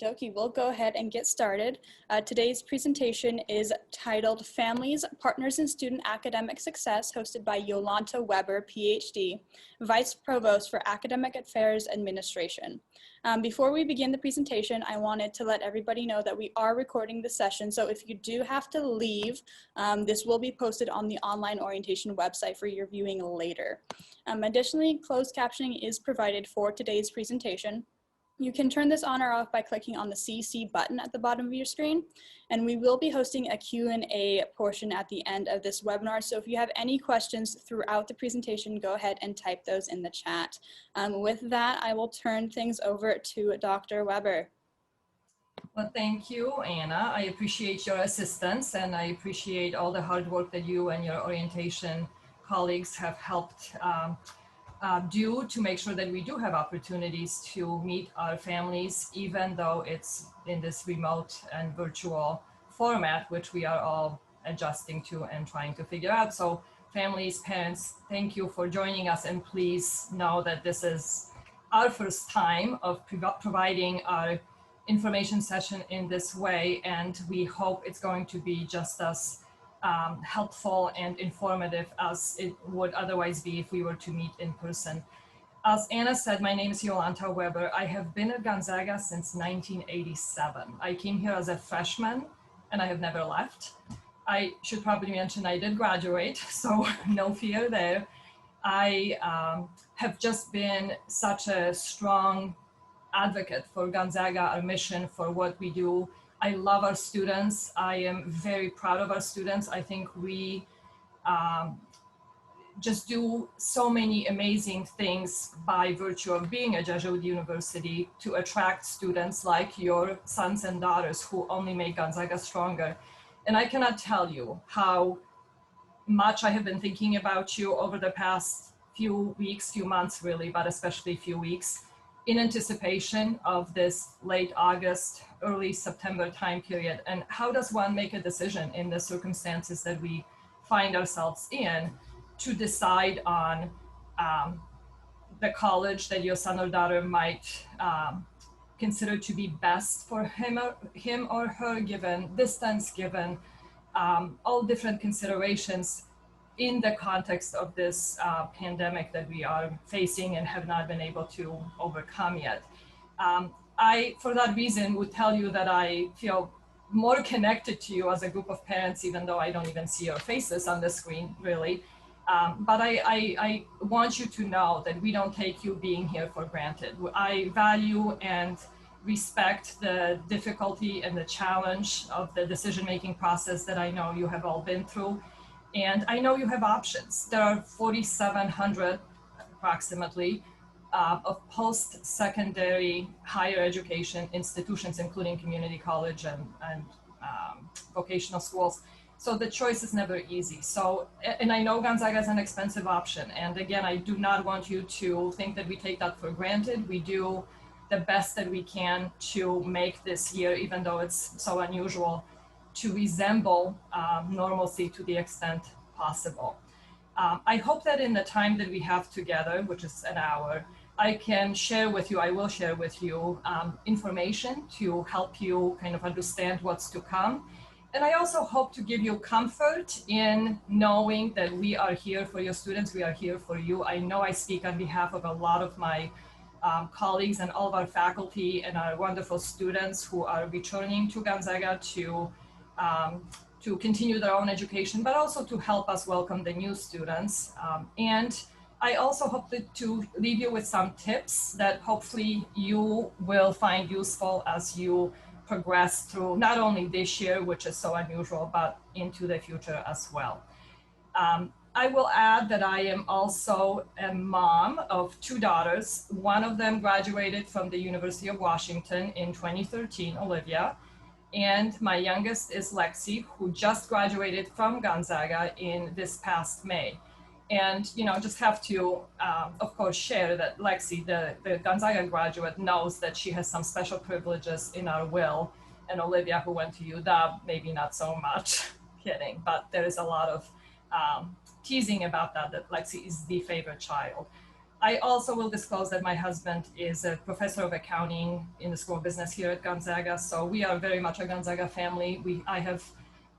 dokie, we'll go ahead and get started. Today's presentation is titled Families, Partners in Student Academic Success, hosted by Yolanda Webber, PhD, Vice Provost for Academic Affairs Administration. Before we begin the presentation, I wanted to let everybody know that we are recording the session, so if you do have to leave, this will be posted on the online orientation website for your viewing later. Additionally, closed captioning is provided for today's presentation. You can turn this on or off by clicking on the CC button at the bottom of your screen, and we will be hosting a Q&A portion at the end of this webinar, so if you have any questions throughout the presentation, go ahead and type those in the chat. With that, I will turn things over to Dr. Webber. Well, thank you, Anna. I appreciate your assistance, and I appreciate all the hard work that you and your orientation colleagues have helped do to make sure that we do have opportunities to meet our families, even though it's in this remote and virtual format, which we are all adjusting to and trying to figure out. So families, parents, thank you for joining us, and please know that this is our first time of providing our information session in this way, and we hope it's going to be just as helpful and informative as it would otherwise be if we were to meet in person. As Anna said, my name is Yolanda Webber. I have been at Gonzaga since 1987. I came here as a freshman and I have never left. I should probably mention I did graduate, so no fear there. I have just been such a strong advocate for Gonzaga, our mission, for what we do. I love our students. I am very proud of our students. I think we just do so many amazing things by virtue of being a Jesuit university to attract students like your sons and daughters who only make Gonzaga stronger. And I cannot tell you how much I have been thinking about you over the past few weeks, few months really, but especially few weeks, in anticipation of this late August, early September time period. And how does one make a decision in the circumstances that we find ourselves in to decide on the college that your son or daughter might consider to be best for him or her, given distance, given all different considerations in the context of this pandemic that we are facing and have not been able to overcome yet. I, for that reason, would tell you that I feel more connected to you as a group of parents, even though I don't even see your faces on the screen, really. But I want you to know that we don't take you being here for granted. I value and respect the difficulty and the challenge of the decision-making process that I know you have all been through. And I know you have options. There are 4,700 approximately of post-secondary higher education institutions, including community college and vocational schools. So the choice is never easy. So, and I know Gonzaga is an expensive option. And again, I do not want you to think that we take that for granted. We do the best that we can to make this year, even though it's so unusual, to resemble normalcy to the extent possible. I hope that in the time that we have together, which is an hour, I can share with you, I will share with you information to help you kind of understand what's to come. And I also hope to give you comfort in knowing that we are here for your students, we are here for you. I know I speak on behalf of a lot of my colleagues and all of our faculty and our wonderful students who are returning to Gonzaga to continue their own education, but also to help us welcome the new students. And I also hope to leave you with some tips that hopefully you will find useful as you progress through not only this year, which is so unusual, but into the future as well. I will add that I am also a mom of two daughters. One of them graduated from the University of Washington in 2013, Olivia. And my youngest is Lexi, who just graduated from Gonzaga in this past May. And, you know, just have to, of course, share that Lexi, the Gonzaga graduate, knows that she has some special privileges in our will. And Olivia, who went to UW, maybe not so much, kidding, but there is a lot of teasing about that Lexi is the favorite child. I also will disclose that my husband is a professor of accounting in the School of Business here at Gonzaga. So we are very much a Gonzaga family. I have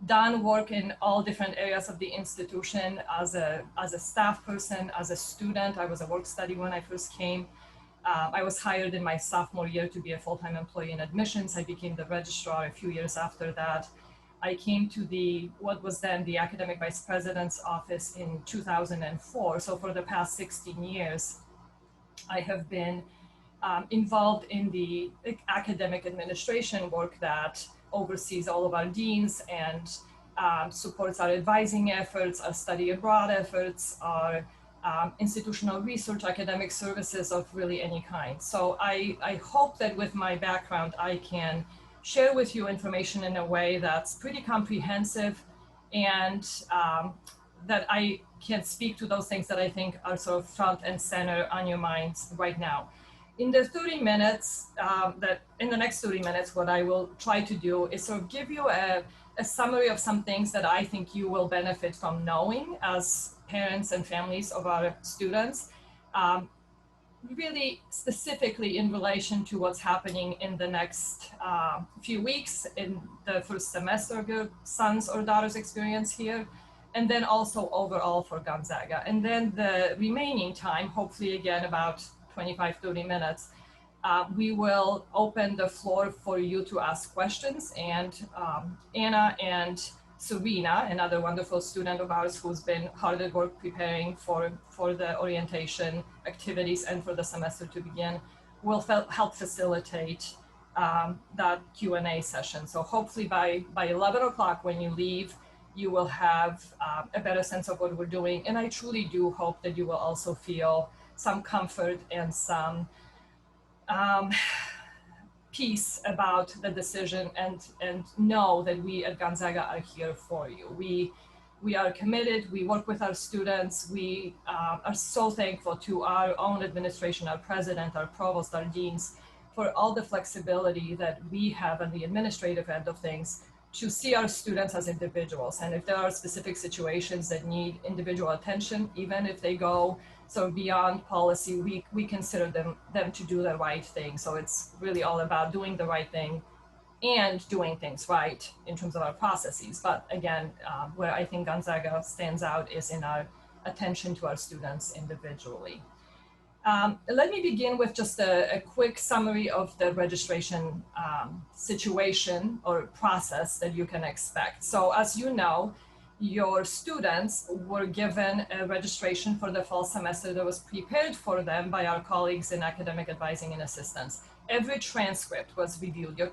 done work in all different areas of the institution as a staff person, as a student. I was a work study when I first came. I was hired in my sophomore year to be a full-time employee in admissions. I became the registrar a few years after that. I came to what was then the academic vice president's office in 2004. So for the past 16 years, I have been involved in the academic administration work that oversees all of our deans and supports our advising efforts, our study abroad efforts, our institutional research, academic services of really any kind. So I hope that with my background, I can share with you information in a way that's pretty comprehensive and that I can speak to those things that I think are sort of front and center on your minds right now. In the 30 minutes, in the next 30 minutes, what I will try to do is sort of give you a summary of some things that I think you will benefit from knowing as parents and families of our students. Really specifically in relation to what's happening in the next few weeks in the first semester of your son's or daughter's experience here, and then also overall for Gonzaga. And then the remaining time, hopefully again about 25, 30 minutes, we will open the floor for you to ask questions. And Anna and Serena, another wonderful student of ours who's been hard at work preparing for the orientation activities and for the semester to begin, will help facilitate that Q&A session. So hopefully by 11 o'clock when you leave, you will have a better sense of what we're doing. And I truly do hope that you will also feel some comfort and some peace about the decision and know that we at Gonzaga are here for you. We are committed, we work with our students, we are so thankful to our own administration, our president, our provost, our deans, for all the flexibility that we have on the administrative end of things to see our students as individuals. And if there are specific situations that need individual attention, even if they go sort of beyond policy, we consider them to do the right thing. So it's really all about doing the right thing and doing things right in terms of our processes. But again, where I think Gonzaga stands out is in our attention to our students individually. Let me begin with just a quick summary of the registration situation or process that you can expect. So as you know, your students were given a registration for the fall semester that was prepared for them by our colleagues in academic advising and assistance. Every transcript was reviewed. Your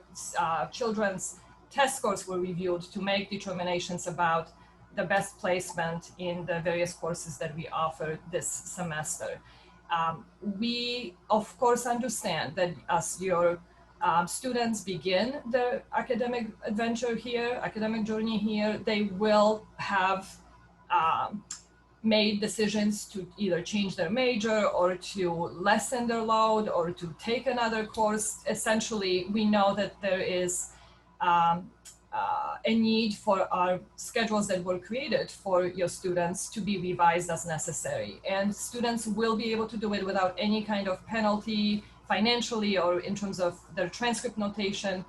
children's test scores were reviewed to make determinations about the best placement in the various courses that we offer this semester. We, of course, understand that as your students begin their academic adventure here, academic journey here, they will have made decisions to either change their major or to lessen their load or to take another course. Essentially, we know that there is a need for our schedules that were created for your students to be revised as necessary. And students will be able to do it without any kind of penalty financially or in terms of their transcript notation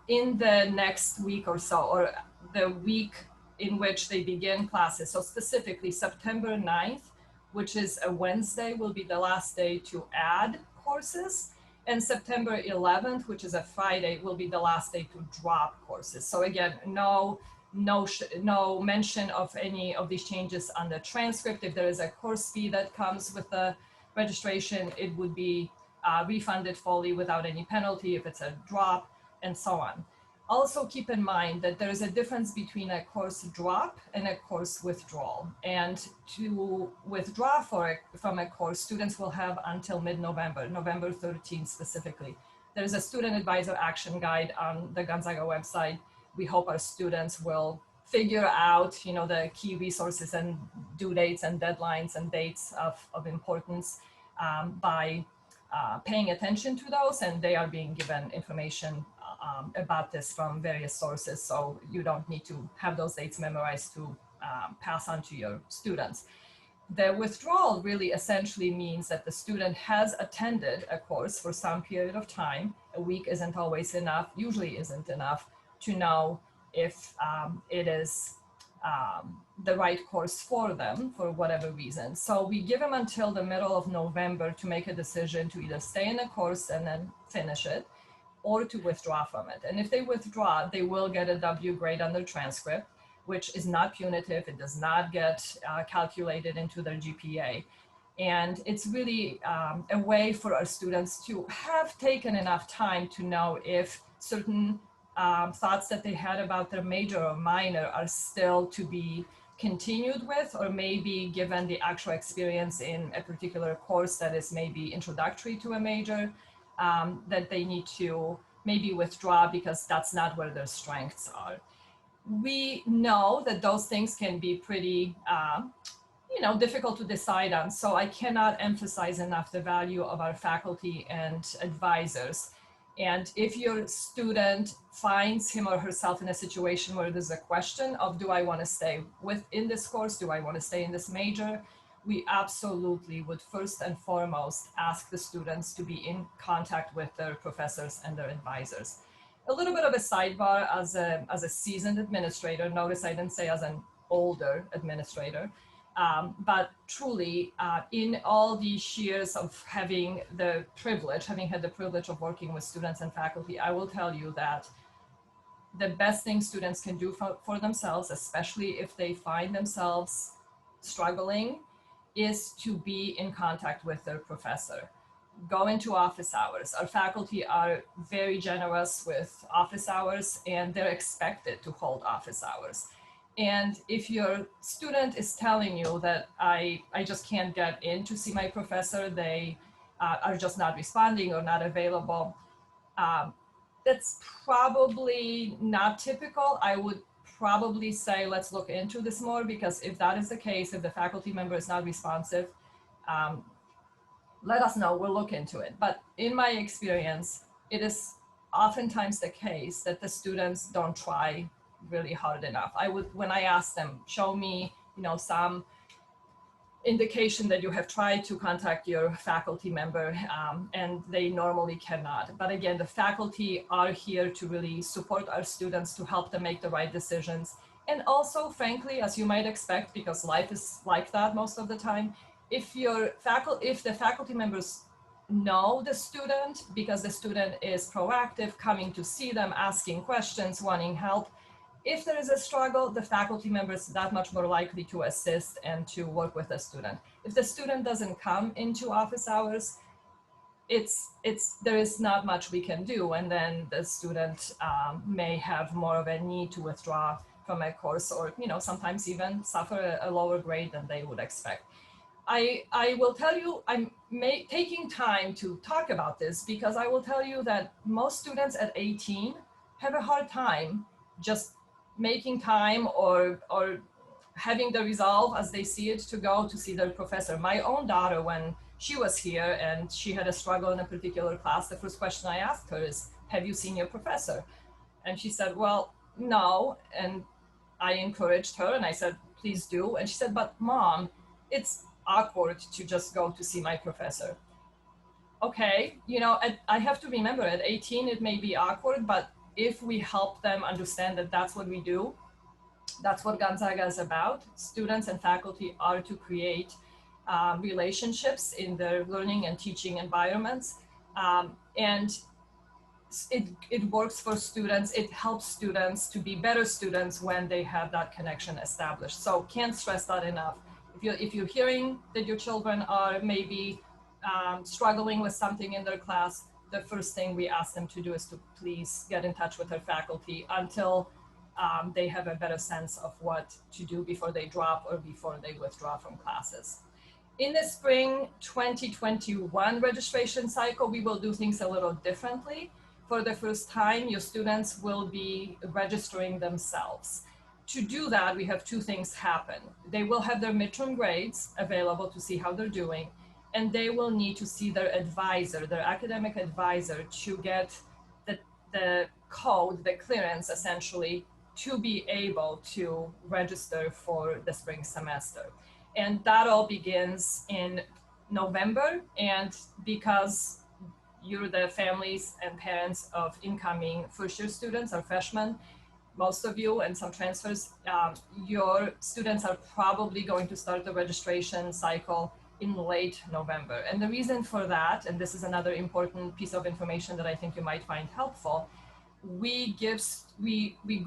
in the next week or so, or the week in which they begin classes. So specifically September 9th, which is a Wednesday, will be the last day to add courses. And September 11th, which is a Friday, will be the last day to drop courses. So again, no mention of any of these changes on the transcript. If there is a course fee that comes with the registration, it would be refunded fully without any penalty if it's a drop, and so on. Also keep in mind that there is a difference between a course drop and a course withdrawal. And to withdraw from a course, students will have until mid-November, November 13th specifically. There's a student advisor action guide on the Gonzaga website. We hope our students will figure out, the key resources and due dates and deadlines and dates of importance by paying attention to those, and they are being given information about this from various sources, so you don't need to have those dates memorized to pass on to your students. The withdrawal really essentially means that the student has attended a course for some period of time. A week isn't always enough, usually isn't enough to know if it is the right course for them for whatever reason. So we give them until the middle of November to make a decision to either stay in the course and then finish it, or to withdraw from it. And if they withdraw, they will get a W grade on their transcript, which is not punitive. It does not get calculated into their GPA. And it's really a way for our students to have taken enough time to know if certain thoughts that they had about their major or minor are still to be continued with, or maybe given the actual experience in a particular course that is maybe introductory to a major, that they need to maybe withdraw because that's not where their strengths are. We know that those things can be pretty difficult to decide on. So I cannot emphasize enough the value of our faculty and advisors. And if your student finds him or herself in a situation where there's a question of, do I want to stay within this course? Do I want to stay in this major? We absolutely would first and foremost ask the students to be in contact with their professors and their advisors. A little bit of a sidebar as a seasoned administrator. Notice I didn't say as an older administrator. But truly, in all these years of having had the privilege of working with students and faculty, I will tell you that the best thing students can do for themselves, especially if they find themselves struggling, is to be in contact with their professor. Go into office hours. Our faculty are very generous with office hours, and they're expected to hold office hours. And if your student is telling you that I just can't get in to see my professor, they are just not responding or not available, that's probably not typical. I would probably say, let's look into this more, because if that is the case, if the faculty member is not responsive, let us know, we'll look into it. But in my experience, it is oftentimes the case that the students don't try really hard enough. When I ask them, show me, some indication that you have tried to contact your faculty member, and they normally cannot. But again, the faculty are here to really support our students, to help them make the right decisions. And also, frankly, as you might expect, because life is like that most of the time, if the faculty members know the student, because the student is proactive, coming to see them, asking questions, wanting help, if there is a struggle, the faculty member is that much more likely to assist and to work with the student. If the student doesn't come into office hours, there is not much we can do, and then the student may have more of a need to withdraw from a course, or sometimes even suffer a lower grade than they would expect. I will tell you, I'm taking time to talk about this because I will tell you that most students at 18 have a hard time just making time or having the resolve as they see it to go to see their professor. My own daughter, when she was here and she had a struggle in a particular class, the first question I asked her is, have you seen your professor? And she said, well, no. And I encouraged her and I said, please do. And she said, but mom, it's awkward to just go to see my professor. Okay, I have to remember at 18 it may be awkward, but if we help them understand that that's what we do, that's what Gonzaga is about. Students and faculty are to create relationships in their learning and teaching environments. And it works for students. It helps students to be better students when they have that connection established. So can't stress that enough. If you're hearing that your children are maybe struggling with something in their class, the first thing we ask them to do is to please get in touch with their faculty until they have a better sense of what to do before they drop or before they withdraw from classes. In the spring 2021 registration cycle, we will do things a little differently. For the first time, your students will be registering themselves. To do that, we have two things happen. They will have their midterm grades available to see how they're doing, and they will need to see their advisor, their academic advisor, to get the code, the clearance essentially, to be able to register for the spring semester. And that all begins in November. And because you're the families and parents of incoming first-year students or freshmen, most of you, and some transfers, your students are probably going to start the registration cycle in late November. And the reason for that, and this is another important piece of information that I think you might find helpful, we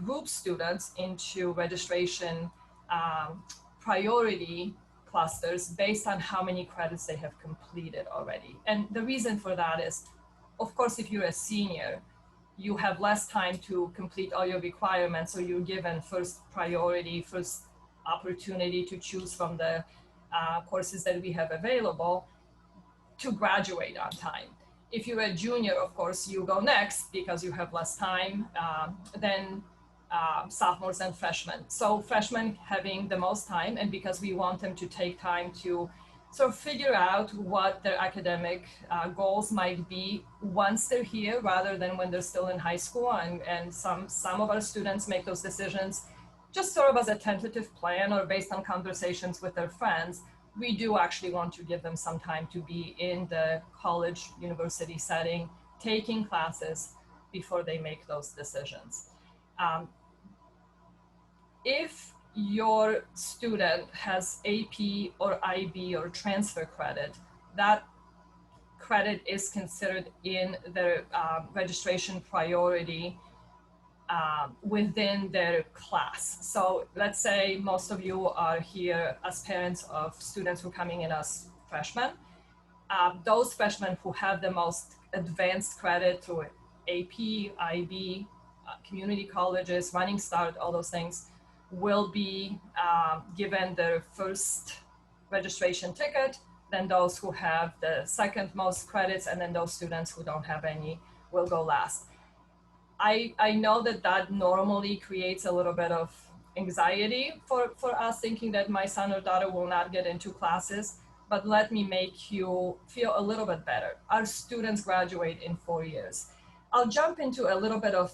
group students into registration priority clusters based on how many credits they have completed already. And the reason for that is, of course, if you're a senior, you have less time to complete all your requirements, so you're given first priority, first opportunity to choose from the courses that we have available to graduate on time. If you're a junior, of course, you go next because you have less time than sophomores and freshmen. So freshmen having the most time, and because we want them to take time to sort of figure out what their academic goals might be once they're here, rather than when they're still in high school. And some of our students make those decisions just sort of as a tentative plan or based on conversations with their friends. We do actually want to give them some time to be in the college, university setting, taking classes before they make those decisions. If your student has AP or IB or transfer credit, that credit is considered in their registration priority within their class. So let's say most of you are here as parents of students who are coming in as freshmen. Those freshmen who have the most advanced credit through AP, IB, community colleges, Running Start, all those things, will be given their first registration ticket. Then those who have the second most credits, and then those students who don't have any will go last. I know that normally creates a little bit of anxiety for us, thinking that my son or daughter will not get into classes, but let me make you feel a little bit better. Our students graduate in 4 years. I'll jump into a little bit of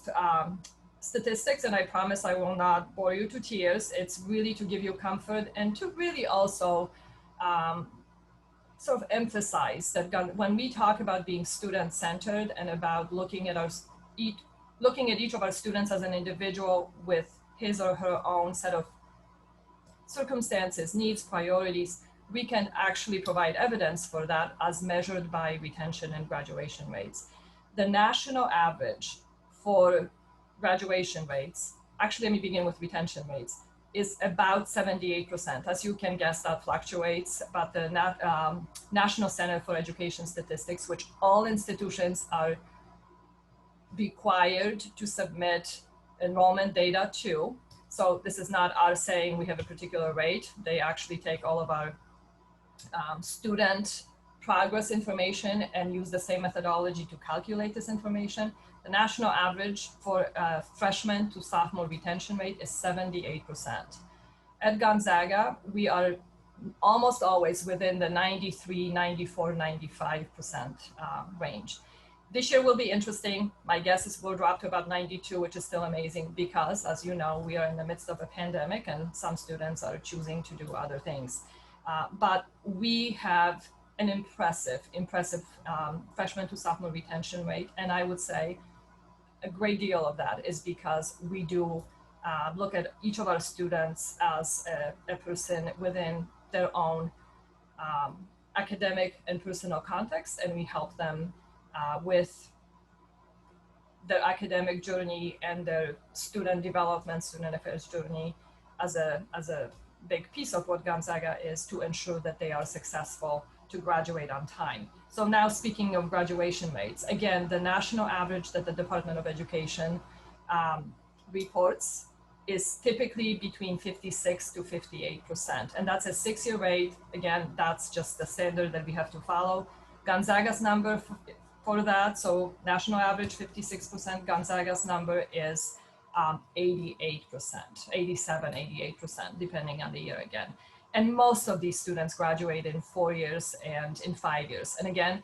statistics, and I promise I will not bore you to tears. It's really to give you comfort and to really also sort of emphasize that when we talk about being student-centered and about looking at each of our students as an individual with his or her own set of circumstances, needs, priorities, we can actually provide evidence for that as measured by retention and graduation rates. The national average for graduation rates, actually let me begin with retention rates, is about 78%. As you can guess, that fluctuates, but the National Center for Education Statistics, which all institutions are required to submit enrollment data to. So this is not our saying we have a particular rate. They actually take all of our student progress information and use the same methodology to calculate this information. The national average for freshman to sophomore retention rate is 78%. At Gonzaga, we are almost always within the 93, 94, 95% range. This year will be interesting. My guess is we'll drop to about 92, which is still amazing because, as you know, we are in the midst of a pandemic and some students are choosing to do other things. But we have an impressive freshman to sophomore retention rate. And I would say a great deal of that is because we do look at each of our students as a person within their own academic and personal context, and we help them with their academic journey and their student development, student affairs journey as a big piece of what Gonzaga is, to ensure that they are successful to graduate on time. So now, speaking of graduation rates, again, the national average that the Department of Education reports is typically between 56 to 58%. And that's a 6-year rate. Again, that's just the standard that we have to follow. Gonzaga's number for that, so national average 56%, Gonzaga's number is 88%, 87, 88%, depending on the year again. And most of these students graduate in 4 years and in 5 years. And again,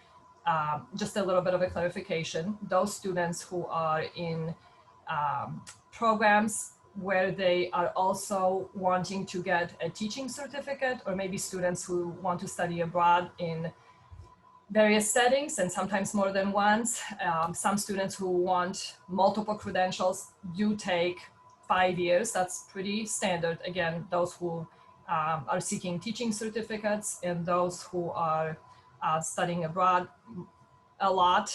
just a little bit of a clarification, those students who are in programs where they are also wanting to get a teaching certificate, or maybe students who want to study abroad in various settings and sometimes more than once. Some students who want multiple credentials do take 5 years. That's pretty standard. Again, those who are seeking teaching certificates and those who are studying abroad a lot,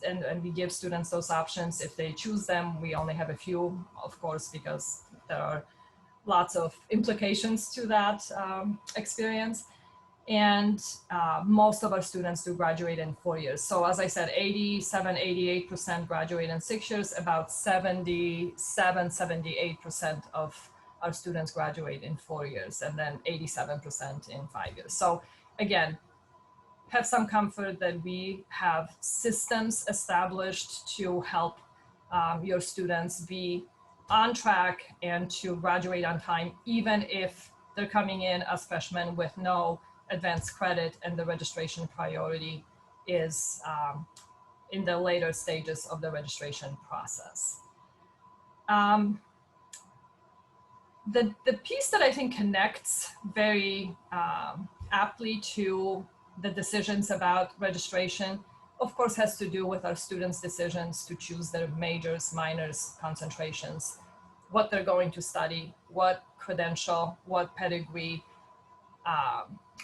and we give students those options if they choose them. We only have a few, of course, because there are lots of implications to that experience. And most of our students do graduate in 4 years. So as I said, 87, 88% graduate in 6 years, about 77, 78% of our students graduate in 4 years, and then 87% in 5 years. So again, have some comfort that we have systems established to help your students be on track and to graduate on time, even if they're coming in as freshmen with no advanced credit and the registration priority is in the later stages of the registration process. The piece that I think connects very aptly to the decisions about registration, of course, has to do with our students' decisions to choose their majors, minors, concentrations, what they're going to study, what credential, what pedigree,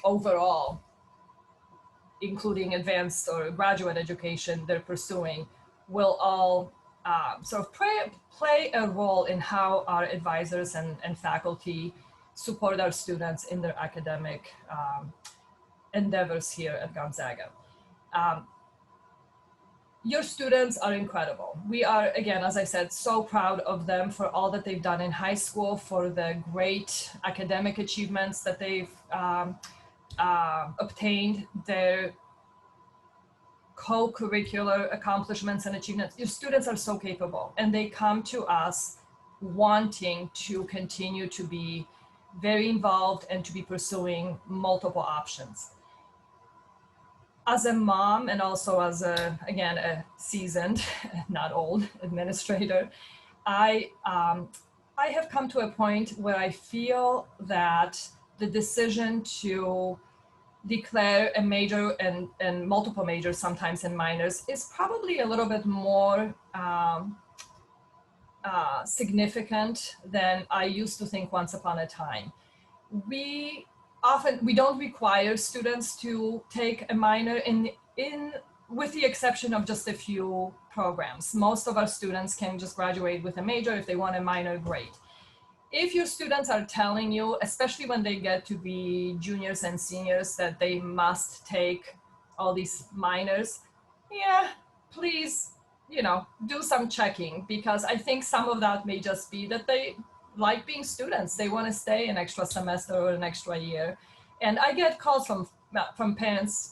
overall, including advanced or graduate education they're pursuing, will all sort of play a role in how our advisors and faculty support our students in their academic endeavors here at Gonzaga. Your students are incredible. We are, again, as I said, so proud of them for all that they've done in high school, for the great academic achievements that they've obtained, their co-curricular accomplishments and achievements. Your students are so capable, and they come to us wanting to continue to be very involved and to be pursuing multiple options. As a mom, and also as a, again, a seasoned, not old administrator, I have come to a point where I feel that the decision to declare a major and multiple majors, sometimes in minors, is probably a little bit more significant than I used to think once upon a time. We don't require students to take a minor with the exception of just a few programs. Most of our students can just graduate with a major. If they want a minor, great. If your students are telling you, especially when they get to be juniors and seniors, that they must take all these minors, yeah, please, do some checking, because I think some of that may just be that they like being students. They want to stay an extra semester or an extra year. And I get calls from parents,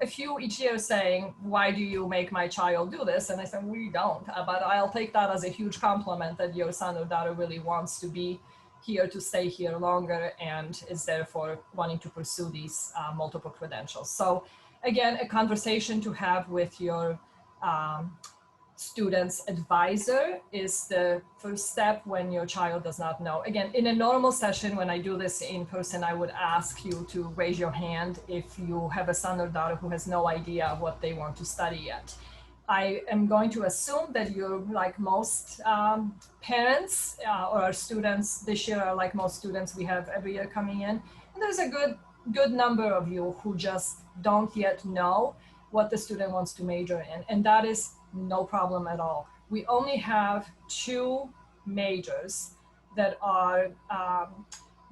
a few each year saying, why do you make my child do this? And I said, we don't, but I'll take that as a huge compliment that your son or daughter really wants to be here, to stay here longer, and is therefore wanting to pursue these multiple credentials. So again, a conversation to have with your student's advisor is the first step when your child does not know. Again, in a normal session, when I do this in person, I would ask you to raise your hand if you have a son or daughter who has no idea what they want to study yet. I am going to assume that you're like most parents or our students this year are like most students we have every year coming in. And there's a good number of you who just don't yet know what the student wants to major in. And that is no problem at all. We only have 2 majors that are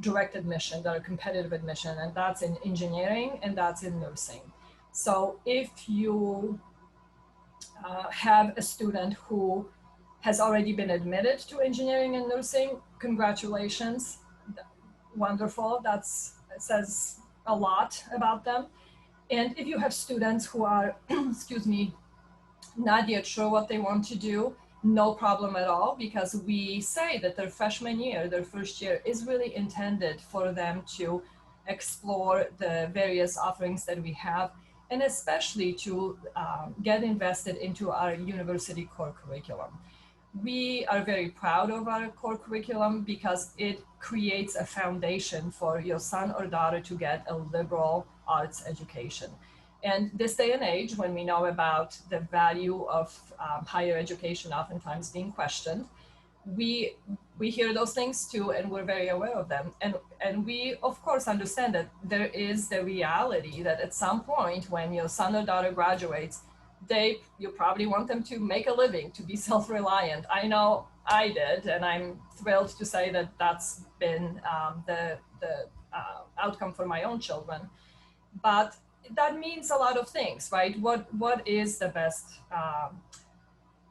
direct admission, that are competitive admission, and that's in engineering and that's in nursing. So if you have a student who has already been admitted to engineering and nursing, congratulations, wonderful. It says a lot about them. And if you have students who are, excuse me, not yet sure what they want to do, no problem at all, because we say that their freshman year, their first year, is really intended for them to explore the various offerings that we have, and especially to get invested into our university core curriculum. we are very proud of our core curriculum because it creates a foundation for your son or daughter to get a liberal arts education. And this day and age, when we know about the value of higher education oftentimes being questioned, we we hear those things too, and we're very aware of them. And we of course understand that there is the reality that at some point when your son or daughter graduates, you probably want them to make a living, to be self-reliant. I know I did, and I'm thrilled to say that that's been the outcome for my own children. But that means a lot of things, right? What is the best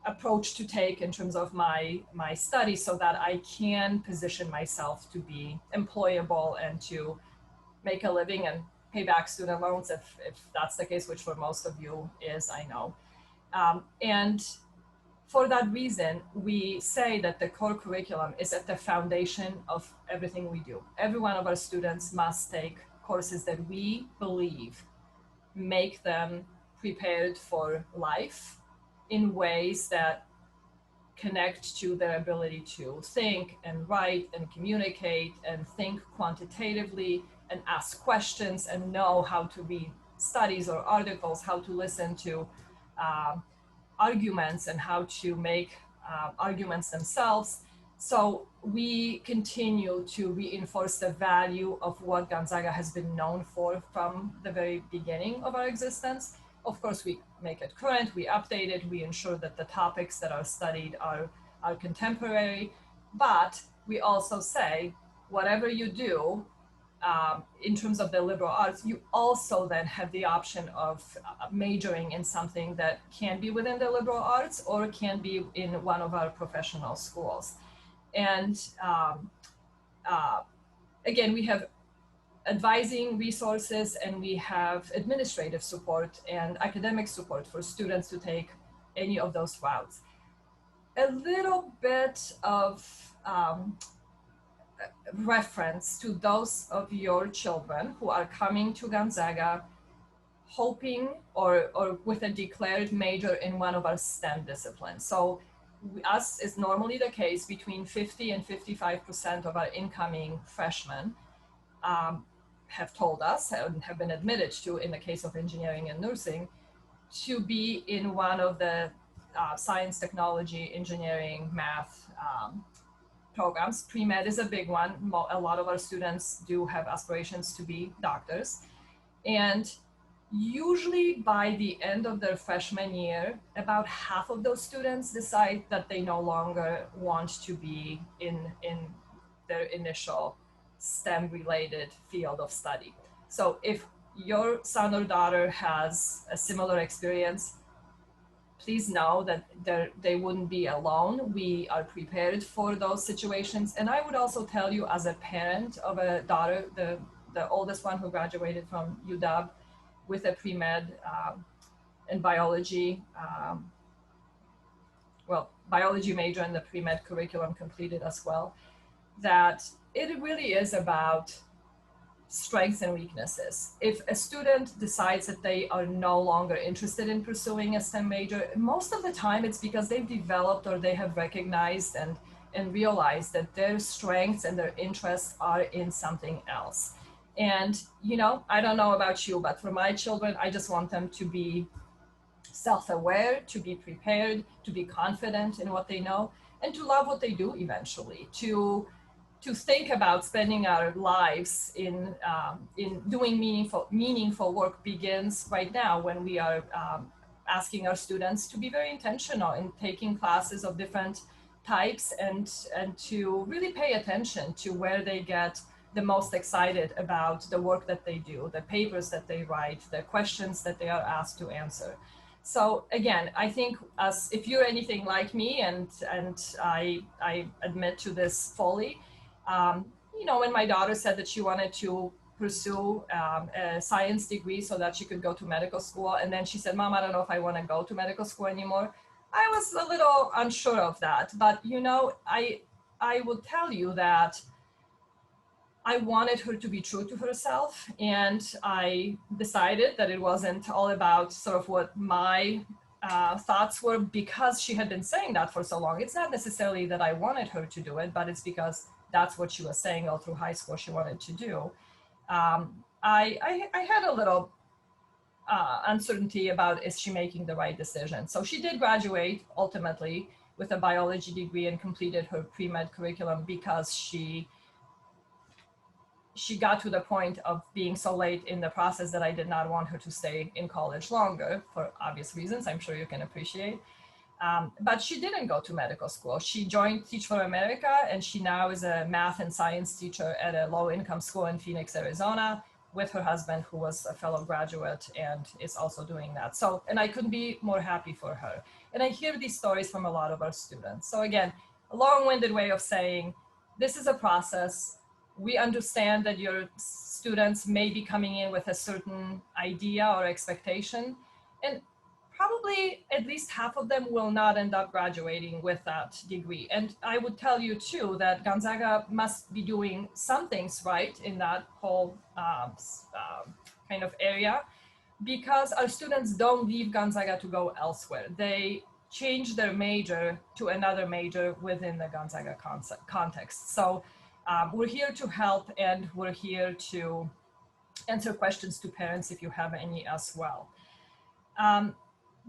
approach to take in terms of my study so that I can position myself to be employable and to make a living and pay back student loans if that's the case, which for most of you is, I know. And for that reason, we say that the core curriculum is at the foundation of everything we do. Every one of our students must take courses that we believe make them prepared for life in ways that connect to their ability to think and write and communicate and think quantitatively and ask questions and know how to read studies or articles, how to listen to arguments and how to make arguments themselves. So we continue to reinforce the value of what Gonzaga has been known for from the very beginning of our existence. Of course, we make it current, we update it, we ensure that the topics that are studied are contemporary, but we also say, whatever you do, in terms of the liberal arts, you also then have the option of majoring in something that can be within the liberal arts or can be in one of our professional schools. And again, we have advising resources and we have administrative support and academic support for students to take any of those routes. A little bit of reference to those of your children who are coming to Gonzaga hoping or with a declared major in one of our STEM disciplines. So as is normally the case, between 50 and 55% of our incoming freshmen have told us and have been admitted to, in the case of engineering and nursing, to be in one of the science, technology, engineering, math programs. Pre-med is a big one. A lot of our students do have aspirations to be doctors. And usually by the end of their freshman year, about half of those students decide that they no longer want to be in their initial STEM-related field of study. So if your son or daughter has a similar experience, please know that they wouldn't be alone. We are prepared for those situations. And I would also tell you, as a parent of a daughter, the oldest one who graduated from UW with a pre-med and biology, biology major and the pre-med curriculum completed as well, that it really is about strengths and weaknesses. If a student decides that they are no longer interested in pursuing a STEM major, most of the time it's because they've developed or they have recognized and realized that their strengths and their interests are in something else. And, you know, I don't know about you, but for my children, I just want them to be self-aware, to be prepared, to be confident in what they know, and to love what they do eventually, to think about spending our lives in doing meaningful work begins right now when we are asking our students to be very intentional in taking classes of different types and to really pay attention to where they get the most excited about the work that they do, the papers that they write, the questions that they are asked to answer. So again, I think if you're anything like me, and I admit to this fully, you know, when my daughter said that she wanted to pursue a science degree so that she could go to medical school, and then she said, "Mom, I don't know if I want to go to medical school anymore," I was a little unsure of that. But, you know, I will tell you that I wanted her to be true to herself, and I decided that it wasn't all about sort of what my thoughts were, because she had been saying that for so long, it's not necessarily that I wanted her to do it, but it's because that's what she was saying all through high school she wanted to do. I had a little uncertainty about, is she making the right decision? So she did graduate ultimately with a biology degree and completed her pre-med curriculum because she got to the point of being so late in the process that I did not want her to stay in college longer for obvious reasons, I'm sure you can appreciate. But she didn't go to medical school. She joined Teach for America, and she now is a math and science teacher at a low-income school in Phoenix, Arizona, with her husband, who was a fellow graduate and is also doing that. So, and I couldn't be more happy for her. And I hear these stories from a lot of our students. So again, a long-winded way of saying, this is a process. We understand that your students may be coming in with a certain idea or expectation, and probably at least half of them will not end up graduating with that degree. And I would tell you too that Gonzaga must be doing some things right in that whole kind of area, because our students don't leave Gonzaga to go elsewhere. They change their major to another major within the Gonzaga context. So we're here to help, and we're here to answer questions to parents if you have any as well.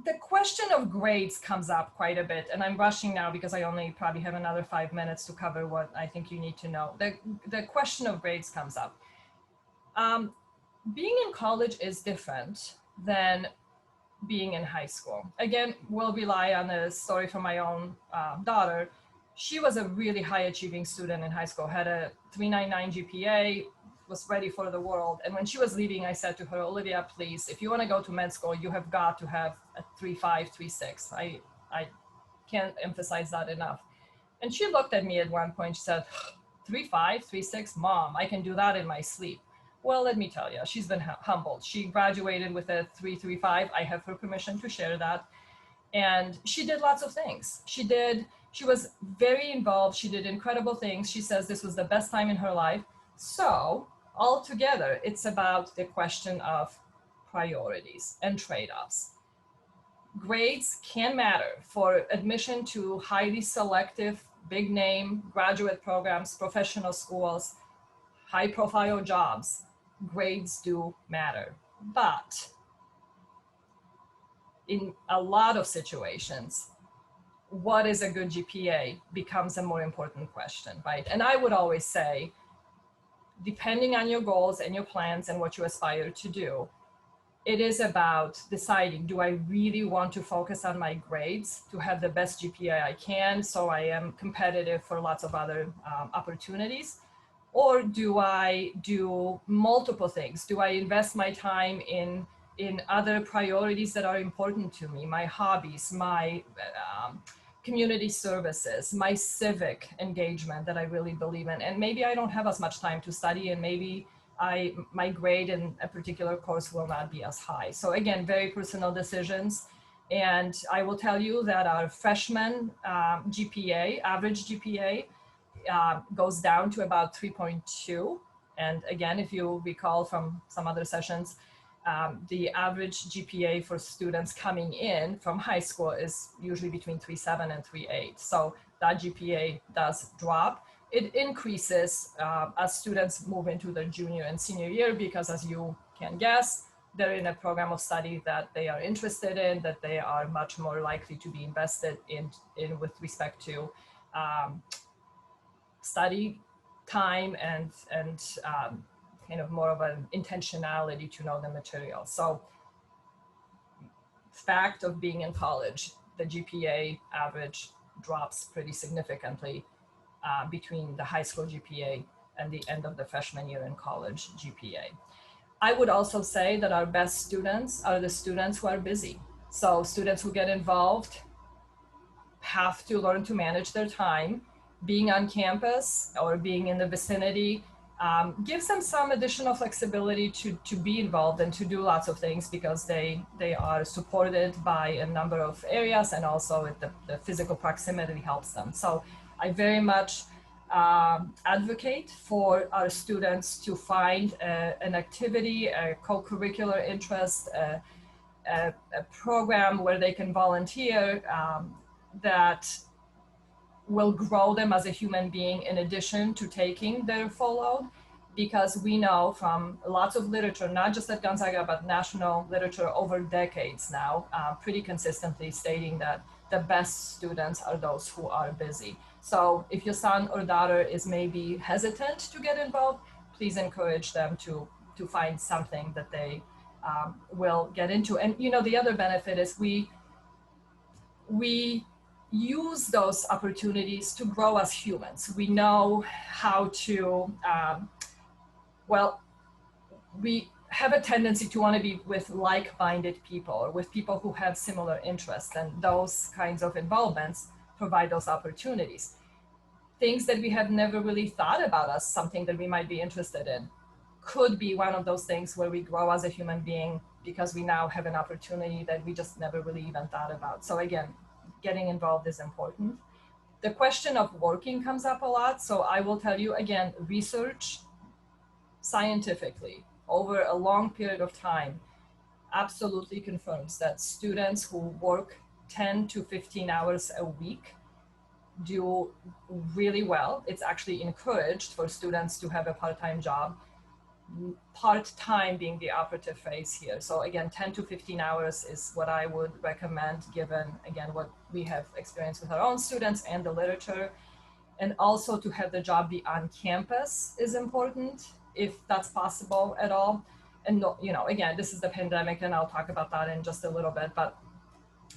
The question of grades comes up quite a bit, and I'm rushing now because I only probably have another 5 minutes to cover what I think you need to know. The question of grades comes up. Being in college is different than being in high school. Again, we'll rely on a story from my own daughter. She was a really high achieving student in high school, had a 3.99 GPA, was ready for the world. And when she was leaving, I said to her, Olivia, please, if you want to go to med school, you have got to have a 3.5, 3.6. I can't emphasize that enough. And she looked at me at one point, she said, 3.5, 3.6, Mom, I can do that in my sleep. Well, let me tell you, she's been humbled. She graduated with a 3.35. I have her permission to share that. And she did lots of things. She was very involved. She did incredible things. She says this was the best time in her life. So altogether, it's about the question of priorities and trade-offs. Grades can matter for admission to highly selective, big name graduate programs, professional schools, high profile jobs. Grades do matter. But in a lot of situations, what is a good GPA becomes a more important question, right? And I would always say, depending on your goals and your plans and what you aspire to do, it is about deciding, do I really want to focus on my grades to have the best GPA I can so I am competitive for lots of other opportunities? Or do I do multiple things? Do I invest my time in other priorities that are important to me, my hobbies, my community services, my civic engagement that I really believe in? And maybe I don't have as much time to study, and maybe my grade in a particular course will not be as high. So again, very personal decisions. And I will tell you that our freshman GPA, average GPA, goes down to about 3.2. And again, if you recall from some other sessions, the average GPA for students coming in from high school is usually between 3.7 and 3.8. So that GPA does drop. It increases as students move into their junior and senior year, because as you can guess, they're in a program of study that they are interested in, that they are much more likely to be invested in with respect to study time and kind of more of an intentionality to know the material. So fact of being in college, the GPA average drops pretty significantly between the high school GPA and the end of the freshman year in college GPA. I would also say that our best students are the students who are busy. So students who get involved have to learn to manage their time. Being on campus or being in the vicinity gives them some additional flexibility to be involved and to do lots of things, because they are supported by a number of areas, and also the physical proximity helps them. So I very much advocate for our students to find an activity, a co-curricular interest, a program where they can volunteer that will grow them as a human being in addition to taking their full load, because we know from lots of literature, not just at Gonzaga, but national literature over decades now, pretty consistently stating that the best students are those who are busy. So if your son or daughter is maybe hesitant to get involved, please encourage them to find something that they will get into. And you know, the other benefit is we use those opportunities to grow as humans. We know how to, well, we have a tendency to want to be with like-minded people or with people who have similar interests, and those kinds of involvements provide those opportunities. Things that we have never really thought about as something that we might be interested in could be one of those things where we grow as a human being because we now have an opportunity that we just never really even thought about. So again, getting involved is important. The question of working comes up a lot. So I will tell you again, research scientifically over a long period of time absolutely confirms that students who work 10 to 15 hours a week do really well. It's actually encouraged for students to have a part-time job, part-time being the operative phrase here. So again, 10 to 15 hours is what I would recommend, given again what we have experienced with our own students and the literature. And also to have the job be on campus is important, if that's possible at all. And you know, again, this is the pandemic, and I'll talk about that in just a little bit, but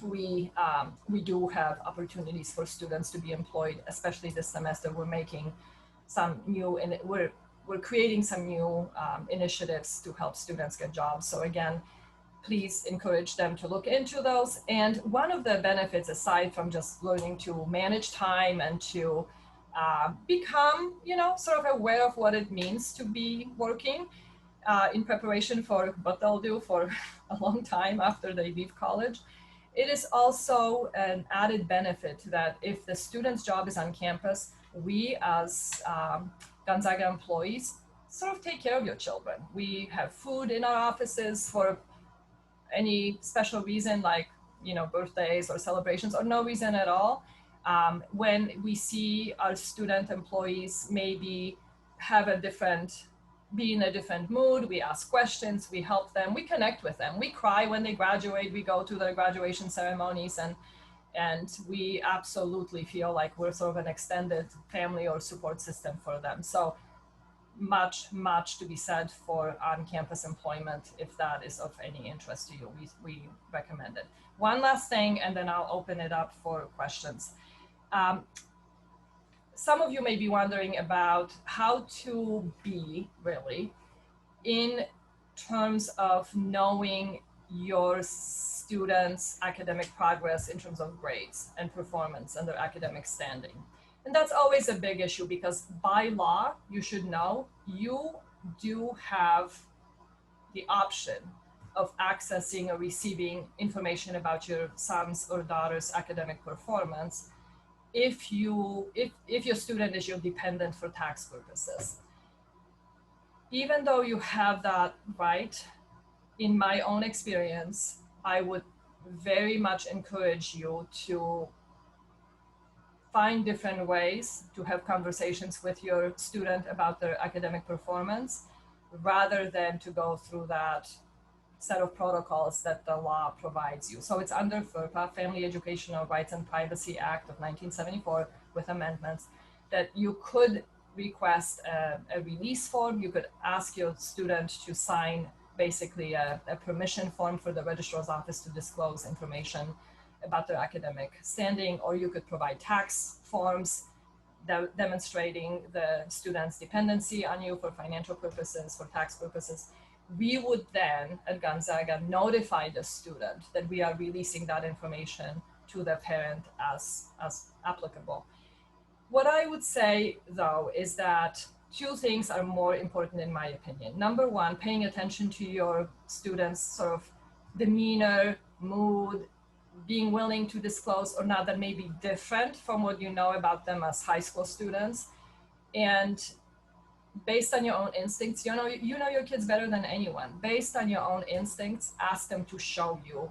we do have opportunities for students to be employed, especially this semester. We're making some new, and we're creating some new initiatives to help students get jobs. So again, please encourage them to look into those. And one of the benefits, aside from just learning to manage time and to become, you know, sort of aware of what it means to be working in preparation for what they'll do for a long time after they leave college, it is also an added benefit that if the student's job is on campus, we as Gonzaga employees sort of take care of your children. We have food in our offices for any special reason, like, you know, birthdays or celebrations, or no reason at all. When we see our student employees maybe have a different, be in a different mood, we ask questions, we help them, we connect with them, we cry when they graduate, we go to their graduation ceremonies, and we absolutely feel like we're sort of an extended family or support system for them. So much to be said for on-campus employment, if that is of any interest to you. We recommend it. One last thing, and then I'll open it up for questions. Some of you may be wondering about how to be really in terms of knowing your students' academic progress in terms of grades and performance and their academic standing. And that's always a big issue, because by law, you should know, you do have the option of accessing or receiving information about your son's or daughter's academic performance if your student is your dependent for tax purposes. Even though you have that right, in my own experience, I would very much encourage you to find different ways to have conversations with your student about their academic performance, rather than to go through that set of protocols that the law provides you. So it's under FERPA, Family Educational Rights and Privacy Act of 1974, with amendments, that you could request a release form. You could ask your student to sign basically a permission form for the registrar's office to disclose information about their academic standing, or you could provide tax forms demonstrating the student's dependency on you for financial purposes, for tax purposes. We would then, at Gonzaga, notify the student that we are releasing that information to the parent as applicable. What I would say, though, is that two things are more important in my opinion. Number one, paying attention to your students' sort of demeanor, mood, being willing to disclose or not that may be different from what you know about them as high school students. And based on your own instincts, you know your kids better than anyone. Based on your own instincts, ask them to show you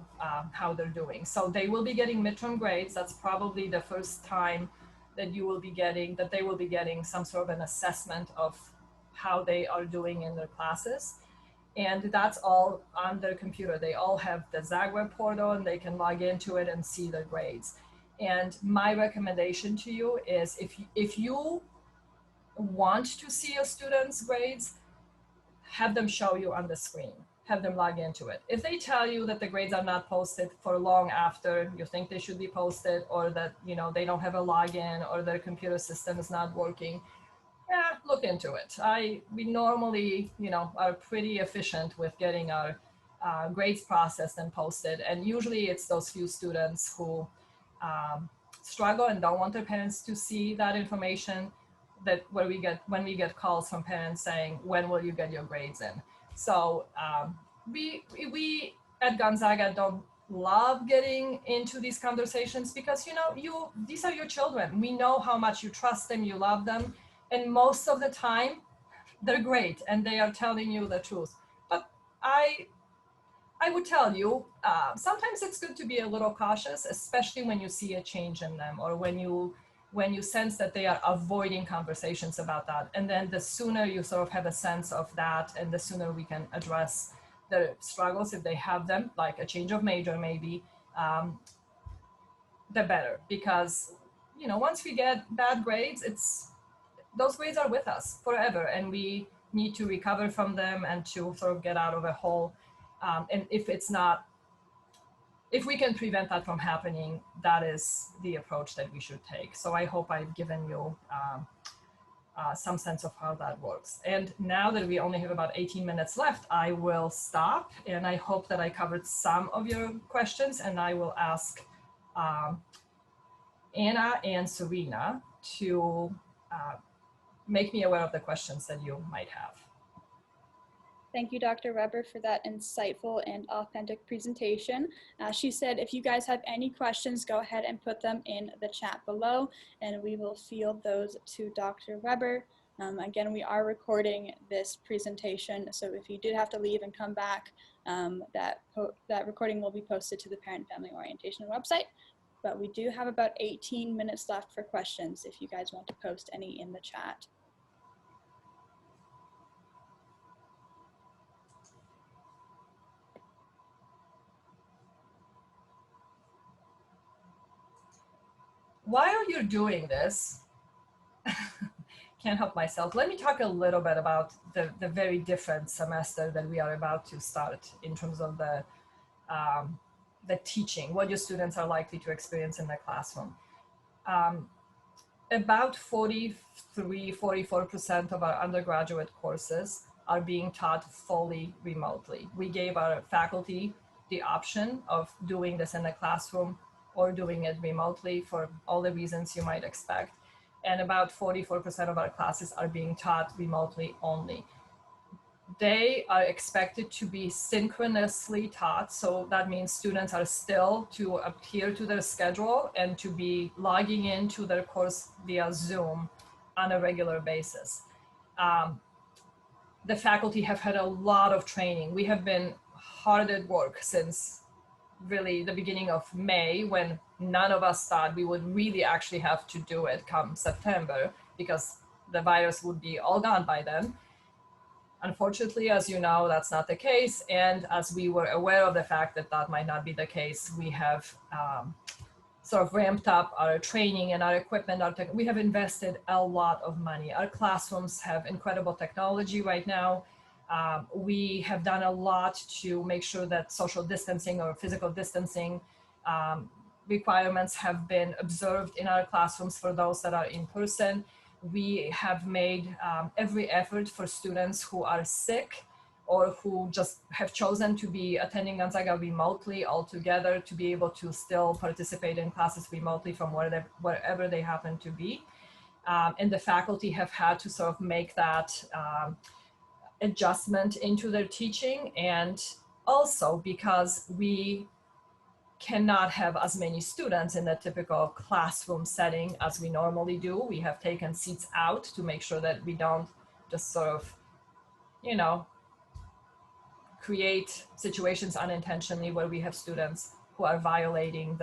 how they're doing. So they will be getting midterm grades. That's probably the first time that they will be getting some sort of an assessment of how they are doing in their classes. And that's all on their computer. They all have the Zagweb portal and they can log into it and see their grades. And my recommendation to you is if you want to see your students' grades, have them show you on the screen, have them log into it. If they tell you that the grades are not posted for long after you think they should be posted, or that they don't have a login or their computer system is not working, yeah, look into it. We normally, are pretty efficient with getting our grades processed and posted, and usually it's those few students who struggle and don't want their parents to see that information that when we get calls from parents saying, when will you get your grades in? So we at Gonzaga don't love getting into these conversations because these are your children. We know how much you trust them, you love them, and most of the time they're great and they are telling you the truth. But I would tell you, sometimes it's good to be a little cautious, especially when you see a change in them, or when you sense that they are avoiding conversations about that. And then the sooner you sort of have a sense of that, and the sooner we can address the struggles if they have them, like a change of major maybe, the better. Because once we get bad grades, those grades are with us forever, and we need to recover from them and to sort of get out of a hole. And if we can prevent that from happening, that is the approach that we should take. So I hope I've given you some sense of how that works. And now that we only have about 18 minutes left, I will stop, and I hope that I covered some of your questions, and I will ask Anna and Serena to make me aware of the questions that you might have. Thank you, Dr. Webber, for that insightful and authentic presentation. She said, if you guys have any questions, go ahead and put them in the chat below, and we will field those to Dr. Webber. Again, we are recording this presentation, so if you did have to leave and come back, that recording will be posted to the Parent Family Orientation website. But we do have about 18 minutes left for questions if you guys want to post any in the chat. While you're doing this, can't help myself, let me talk a little bit about the very different semester that we are about to start in terms of the teaching, what your students are likely to experience in the classroom. About 44% of our undergraduate courses are being taught fully remotely. We gave our faculty the option of doing this in the classroom or doing it remotely for all the reasons you might expect. And about 44% of our classes are being taught remotely only. They are expected to be synchronously taught. So that means students are still to adhere to their schedule and to be logging into their course via Zoom on a regular basis. The faculty have had a lot of training. We have been hard at work since really the beginning of May, when none of us thought we would really actually have to do it come September, because the virus would be all gone by then. Unfortunately, as you know, that's not the case. And as we were aware of the fact that that might not be the case, we have sort of ramped up our training and our equipment. We have invested a lot of money. Our classrooms have incredible technology right now. We have done a lot to make sure that social distancing or physical distancing requirements have been observed in our classrooms for those that are in person. We have made every effort for students who are sick or who just have chosen to be attending Gonzaga remotely altogether to be able to still participate in classes remotely from wherever they happen to be. And the faculty have had to sort of make that adjustment into their teaching. And also because we cannot have as many students in the typical classroom setting as we normally do, we have taken seats out to make sure that we don't just sort of, you know, create situations unintentionally where we have students who are violating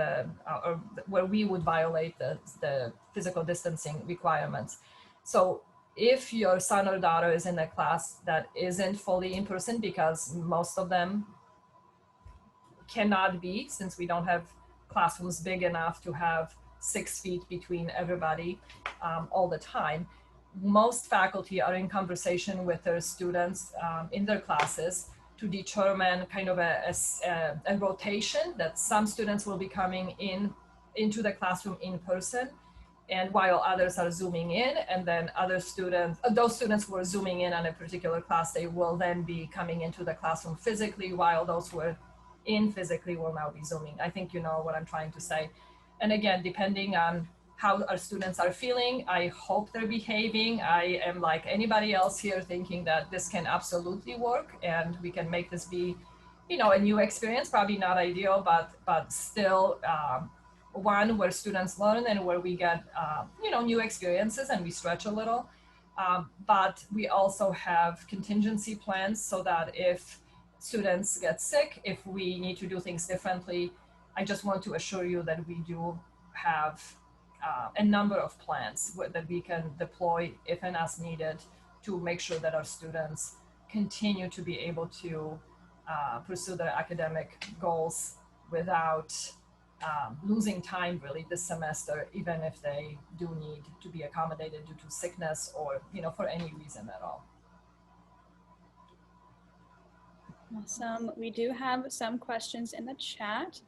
or where we would violate the physical distancing requirements. So if your son or daughter is in a class that isn't fully in person, because most of them cannot be, since we don't have classrooms big enough to have 6 feet between everybody all the time, most faculty are in conversation with their students in their classes to determine kind of a rotation that some students will be coming into the classroom in person, and while others are zooming in, and then other students, those students who are zooming in on a particular class, they will then be coming into the classroom physically, while those who are in physically will now be zooming. I think you know what I'm trying to say. And again, depending on how our students are feeling, I hope they're behaving. I am like anybody else here thinking that this can absolutely work and we can make this be, you know, a new experience, probably not ideal, but still one where students learn and where we get, you know, new experiences and we stretch a little. But we also have contingency plans so that if students get sick, if we need to do things differently, I just want to assure you that we do have a number of plans that we can deploy if and as needed to make sure that our students continue to be able to pursue their academic goals without losing time really this semester, even if they do need to be accommodated due to sickness or, you know, for any reason at all. Awesome. We do have some questions in the chat.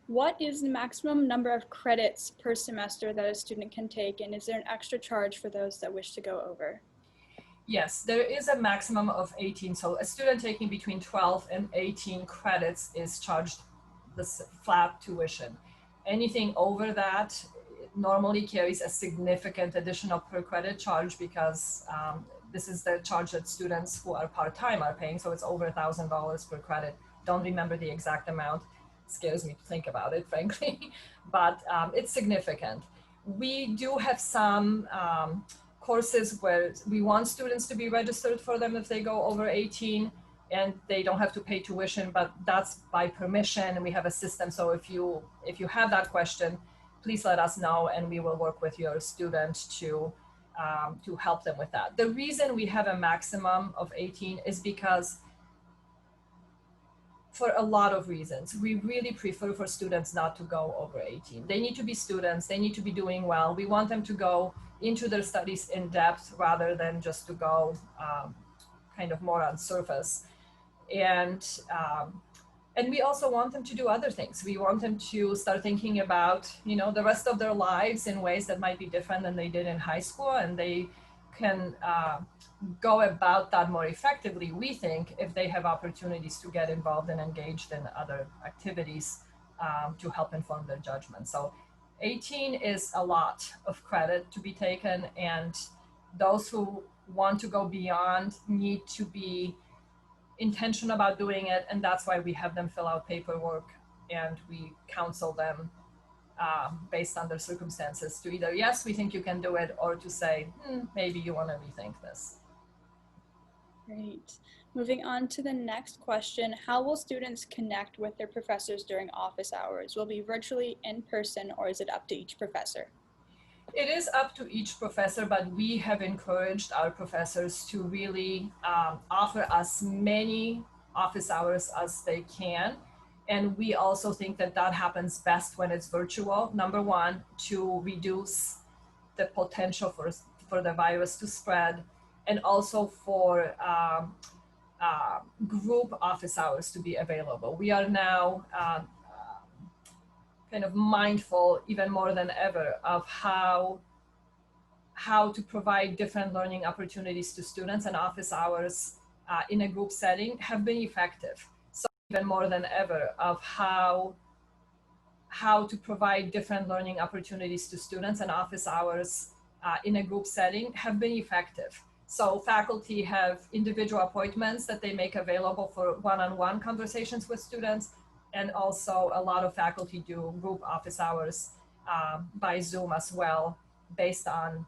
What is the maximum number of credits per semester that a student can take, and is there an extra charge for those that wish to go over? Yes, there is a maximum of 18. So a student taking between 12 and 18 credits is charged this flat tuition. Anything over that normally carries a significant additional per credit charge because this is the charge that students who are part-time are paying. So it's over $1,000 per credit. Don't remember the exact amount. It scares me to think about it, frankly, but it's significant. We do have some courses where we want students to be registered for them if they go over 18 and they don't have to pay tuition, but that's by permission and we have a system. So if you have that question, please let us know and we will work with your student to help them with that. The reason we have a maximum of 18 is because for a lot of reasons, we really prefer for students not to go over 18. They need to be students, they need to be doing well. We want them to go into their studies in depth rather than just to go kind of more on surface. And we also want them to do other things. We want them to start thinking about, you know, the rest of their lives in ways that might be different than they did in high school, and they can go about that more effectively, we think, if they have opportunities to get involved and engaged in other activities to help inform their judgment. So 18 is a lot of credit to be taken, and those who want to go beyond need to be intentional about doing it, and that's why we have them fill out paperwork and we counsel them based on their circumstances to either, yes, we think you can do it, or to say, maybe you want to rethink this. Great. Moving on to the next question, how will students connect with their professors during office hours? Will it be virtually, in person, or is it up to each professor? It is up to each professor, but we have encouraged our professors to really offer as many office hours as they can. And we also think that that happens best when it's virtual. Number one, to reduce the potential for the virus to spread, and also for group office hours to be available. We are now kind of mindful even more than ever of how to provide different learning opportunities to students, and office hours in a group setting have been effective. So even more than ever of how to provide different learning opportunities to students, and office hours in a group setting have been effective. So faculty have individual appointments that they make available for one-on-one conversations with students, and also a lot of faculty do group office hours by Zoom as well, based on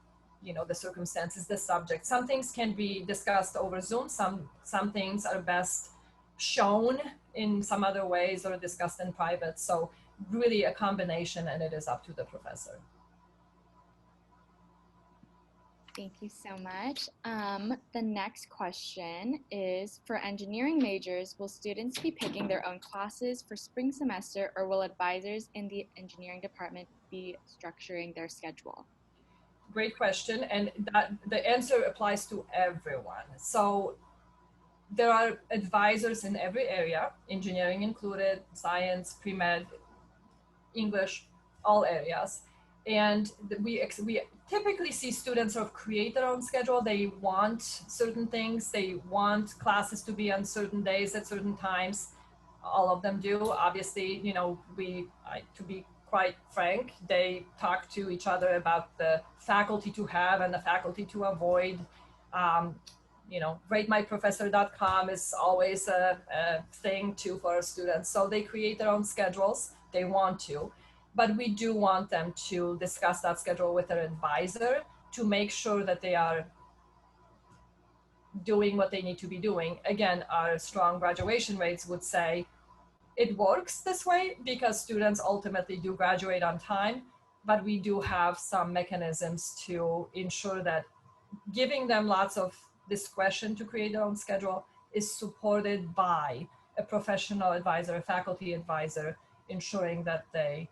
the circumstances, the subject. Some things can be discussed over Zoom. Some things are best shown in some other ways or discussed in private. So really a combination, and it is up to the professor. Thank you so much. The next question is, for engineering majors, will students be picking their own classes for spring semester, or will advisors in the engineering department be structuring their schedule? Great question, and that the answer applies to everyone. So there are advisors in every area, engineering included, science, pre-med, English, all areas. And we typically see students sort of create their own schedule. They want certain things. They want classes to be on certain days at certain times. All of them do. Obviously, to be quite frank, they talk to each other about the faculty to have and the faculty to avoid. RateMyProfessor.com is always a thing too for our students. So they create their own schedules. They want to, but we do want them to discuss that schedule with their advisor to make sure that they are doing what they need to be doing. Again, our strong graduation rates would say it works this way because students ultimately do graduate on time, but we do have some mechanisms to ensure that giving them lots of discretion to create their own schedule is supported by a professional advisor, a faculty advisor, ensuring that they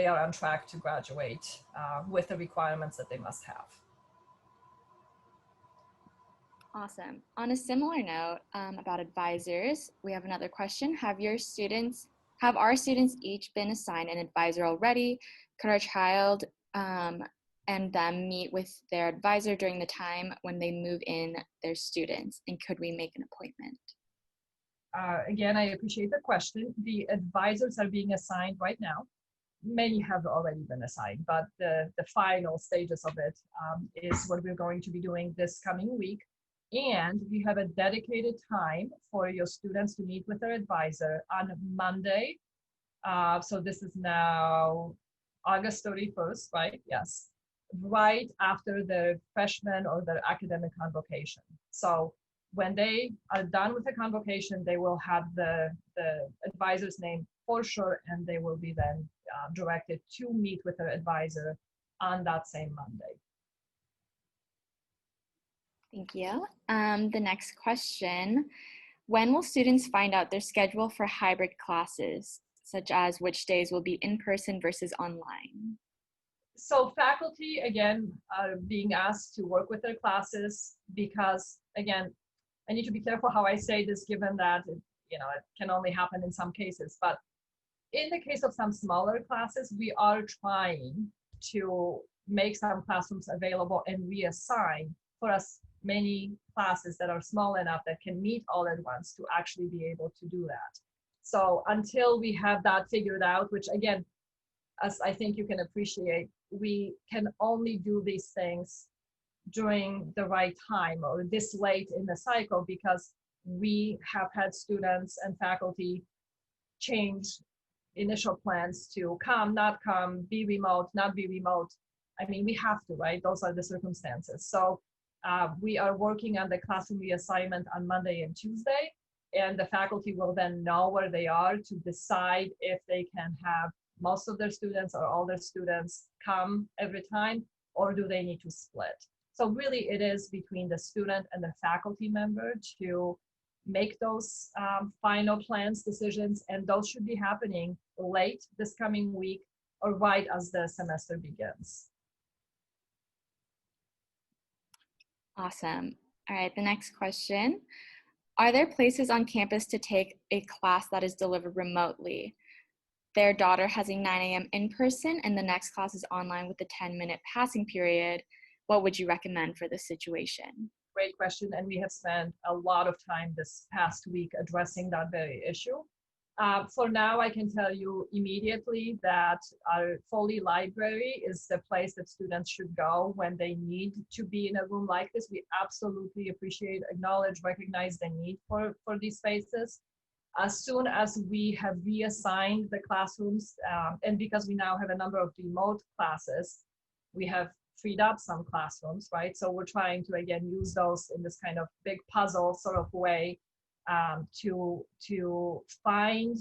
are on track to graduate with the requirements that they must have. Awesome. On a similar note about advisors, we have another question. Have our students each been assigned an advisor already? Could our child and them meet with their advisor during the time when they move in their students? And could we make an appointment? Again, I appreciate the question. The advisors are being assigned right now. Many have already been assigned, but the final stages of it is what we're going to be doing this coming week. And we have a dedicated time for your students to meet with their advisor on Monday. So this is now August 31st, right? Yes. Right after the freshman or their academic convocation. So when they are done with the convocation, they will have the advisor's name for sure, and they will be then directed to meet with their advisor on that same Monday. Thank you. The next question, when will students find out their schedule for hybrid classes, such as which days will be in person versus online? So faculty, again, are being asked to work with their classes because, again, I need to be careful how I say this, given that it can only happen in some cases. But in the case of some smaller classes, we are trying to make some classrooms available and reassign for as many classes that are small enough that can meet all at once to actually be able to do that. So until we have that figured out, which again, as I think you can appreciate, we can only do these things during the right time or this late in the cycle, because we have had students and faculty change initial plans to come, not come, be remote, not be remote. I mean, we have to, right? Those are the circumstances. So we are working on the classroom reassignment on Monday and Tuesday, and the faculty will then know where they are to decide if they can have most of their students or all their students come every time, or do they need to split. So really it is between the student and the faculty member to make those final plans, decisions, and those should be happening late this coming week or right as the semester begins. Awesome. All right, the next question. Are there places on campus to take a class that is delivered remotely? Their daughter has a 9 a.m. in person and the next class is online with a 10-minute passing period. What would you recommend for this situation? Great question, and we have spent a lot of time this past week addressing that very issue. For now, I can tell you immediately that our Foley Library is the place that students should go when they need to be in a room like this. We absolutely appreciate, acknowledge, recognize the need for these spaces. As soon as we have reassigned the classrooms, and because we now have a number of remote classes, we have freed up some classrooms, right? So we're trying to, again, use those in this kind of big puzzle sort of way to find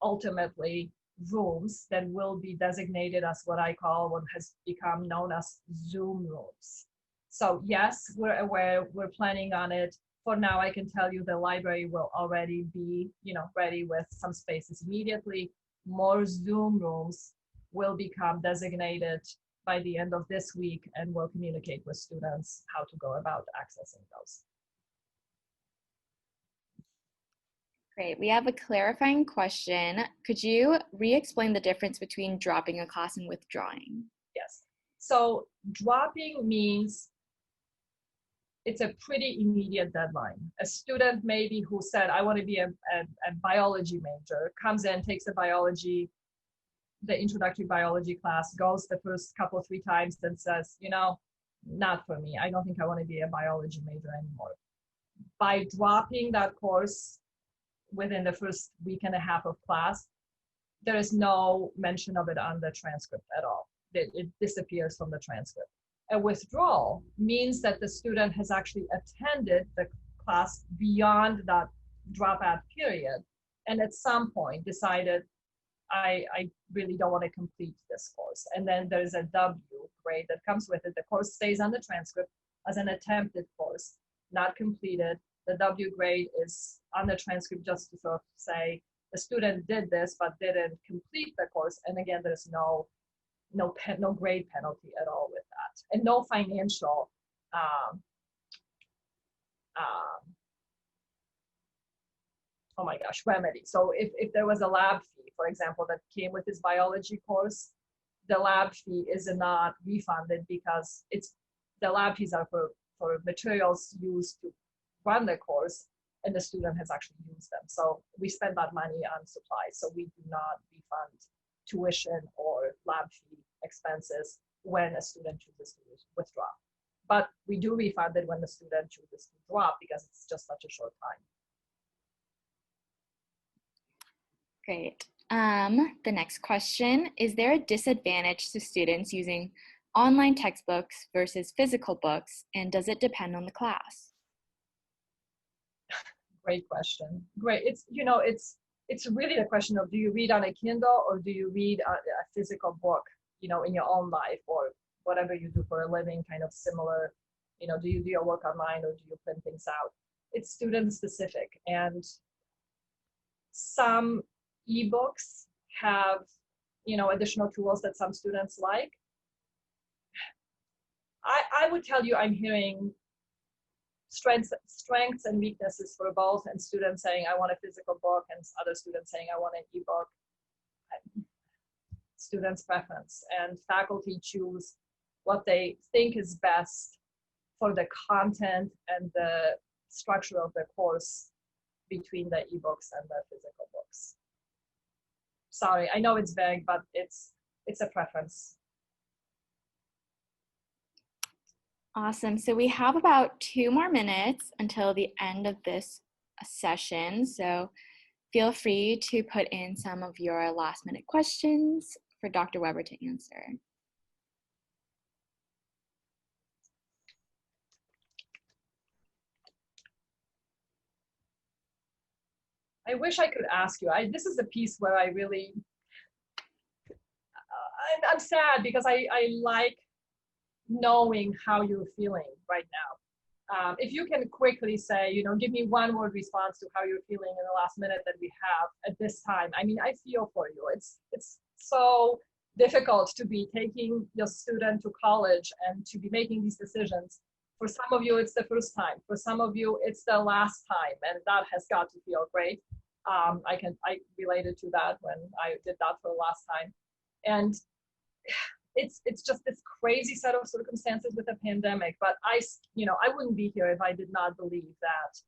ultimately rooms that will be designated as what I call what has become known as Zoom rooms. So yes, we're aware, we're planning on it. For now, I can tell you the library will already be, ready with some spaces immediately. More Zoom rooms will become designated by the end of this week, and we'll communicate with students how to go about accessing those. Great. We have a clarifying question. Could you re-explain the difference between dropping a class and withdrawing? Yes. So dropping means it's a pretty immediate deadline. A student maybe who said, I want to be a biology major, comes in, takes the introductory biology class, goes the first couple, 3 times, then says, not for me. I don't think I want to be a biology major anymore. By dropping that course within the first week and a half of class, there is no mention of it on the transcript at all. It disappears from the transcript. A withdrawal means that the student has actually attended the class beyond that dropout period, and at some point decided, I really don't want to complete this course. And then there's a W grade that comes with it. The course stays on the transcript as an attempted course, not completed. The W grade is on the transcript just to sort of say the student did this but didn't complete the course. And again, there's no grade penalty at all with that, and no financial remedy. So if there was a lab fee, for example, that came with this biology course, the lab fee is not refunded because the lab fees are for materials used to run the course, and the student has actually used them. So we spend that money on supplies. So we do not refund tuition or lab fee expenses when a student chooses to withdraw. But we do refund it when the student chooses to drop because it's just such a short time. Great. The next question, is there a disadvantage to students using online textbooks versus physical books, and does it depend on the class? Great question. Great. It's really the question of, do you read on a Kindle or do you read a physical book, in your own life, or whatever you do for a living, kind of similar, do you do your work online or do you print things out? It's student specific, and some ebooks have, additional tools that some students like. I would tell you, I'm hearing strengths and weaknesses for both, and students saying I want a physical book and other students saying I want an ebook. Students' preference, and faculty choose what they think is best for the content and the structure of the course between the ebooks and the physical books. Sorry, I know it's vague, but it's a preference. Awesome. So we have about 2 more minutes until the end of this session. So feel free to put in some of your last minute questions for Dr. Webber to answer. I wish I could ask you. This is a piece where I really, I'm sad because I like knowing how you're feeling right now. If you can quickly say, give me 1-word response to how you're feeling in the last minute that we have at this time. I mean, I feel for you. It's so difficult to be taking your student to college and to be making these decisions. For some of you, it's the first time. For some of you, it's the last time, and that has got to feel great. I related to that when I did that for the last time, and it's just this crazy set of circumstances with the pandemic. But I wouldn't be here if I did not believe that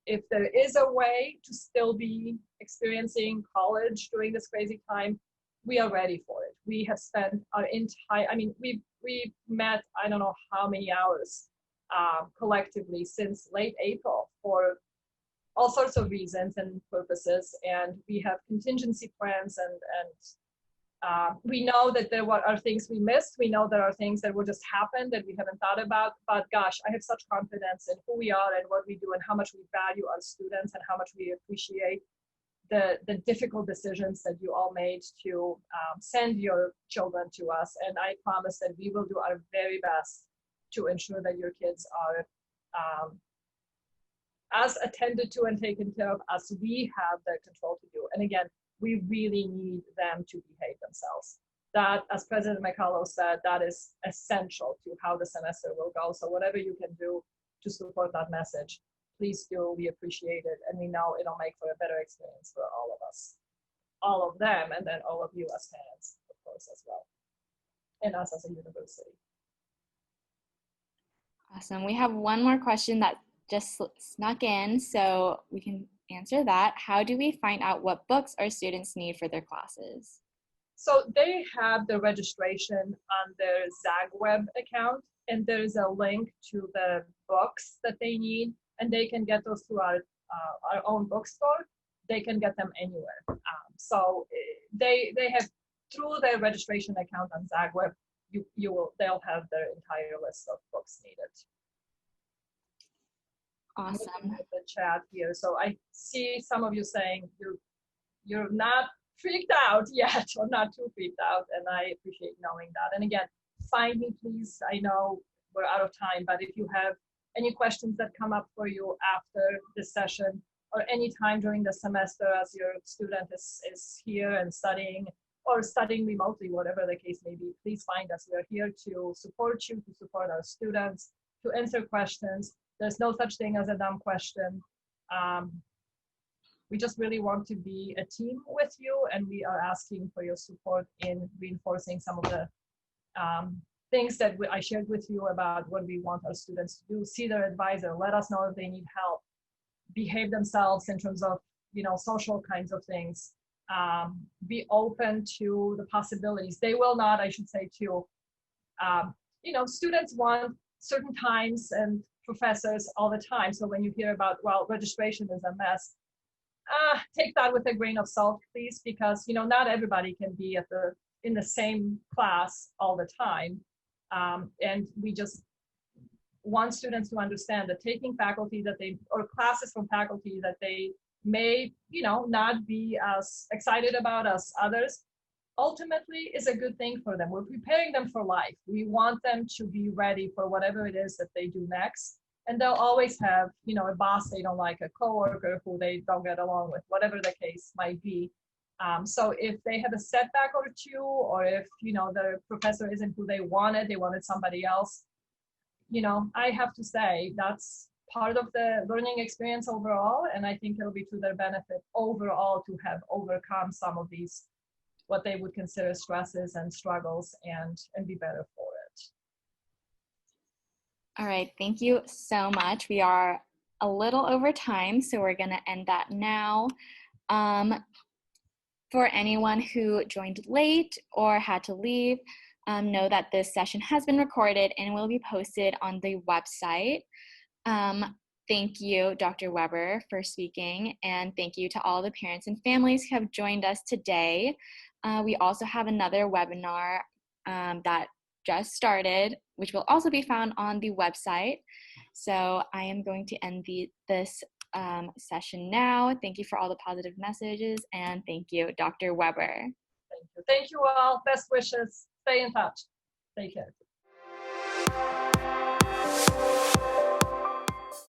if there is a way to still be experiencing college during this crazy time, we are ready for it. We have spent our we've met, I don't know how many hours collectively since late April for all sorts of reasons and purposes, and we have contingency plans and We know that there are things we missed. We know there are things that will just happen that we haven't thought about. But gosh, I have such confidence in who we are and what we do and how much we value our students and how much we appreciate the difficult decisions that you all made to send your children to us. And I promise that we will do our very best to ensure that your kids are as attended to and taken care of as we have the control to do. And again, we really need them to behave themselves. That, as President McCullough said, that is essential to how the semester will go. So whatever you can do to support that message, please do. We appreciate it. And we know it'll make for a better experience for all of us, all of them, and then all of you as parents, of course, as well, and us as a university. Awesome. We have one more question that just snuck in, so we can answer that. How do we find out what books our students need for their classes? So they have the registration on their ZagWeb account, and there's a link to the books that they need, and they can get those through our own bookstore. They can get them anywhere. So they have, through their registration account on ZagWeb, they'll have their entire list of books needed. Awesome. The chat here. So I see some of you saying you're not freaked out yet, or not too freaked out, and I appreciate knowing that. And again, find me, please. I know we're out of time, but if you have any questions that come up for you after this session, or any time during the semester as your student is here and studying, or studying remotely, whatever the case may be, please find us. We're here to support you, to support our students, to answer questions. There's no such thing as a dumb question. We just really want to be a team with you, and we are asking for your support in reinforcing some of the things that I shared with you about what we want our students to do. See their advisor, let us know if they need help, behave themselves in terms of, social kinds of things. Be open to the possibilities. They will not, I should say, too. Students want certain times and professors all the time. So when you hear about, well, registration is a mess, take that with a grain of salt, please, because not everybody can be in the same class all the time, and we just want students to understand that taking faculty or classes from faculty that they may not be as excited about as others ultimately is a good thing for them. We're preparing them for life. We want them to be ready for whatever it is that they do next. And they'll always have, a boss they don't like, a coworker who they don't get along with, whatever the case might be. So if they have a setback or two, or if, the professor isn't who they wanted somebody else, I have to say that's part of the learning experience overall. And I think it'll be to their benefit overall to have overcome some of these, what they would consider stresses and struggles, and be better for it. All right, thank you so much. We are a little over time, so we're going to end that now. For anyone who joined late or had to leave, know that this session has been recorded and will be posted on the website. Thank you, Dr. Webber, for speaking, and thank you to all the parents and families who have joined us today. We also have another webinar that just started, which will also be found on the website. So I am going to end this session now. Thank you for all the positive messages, and thank you, Dr. Webber. Thank you. Thank you all. Best wishes. Stay in touch. Take care.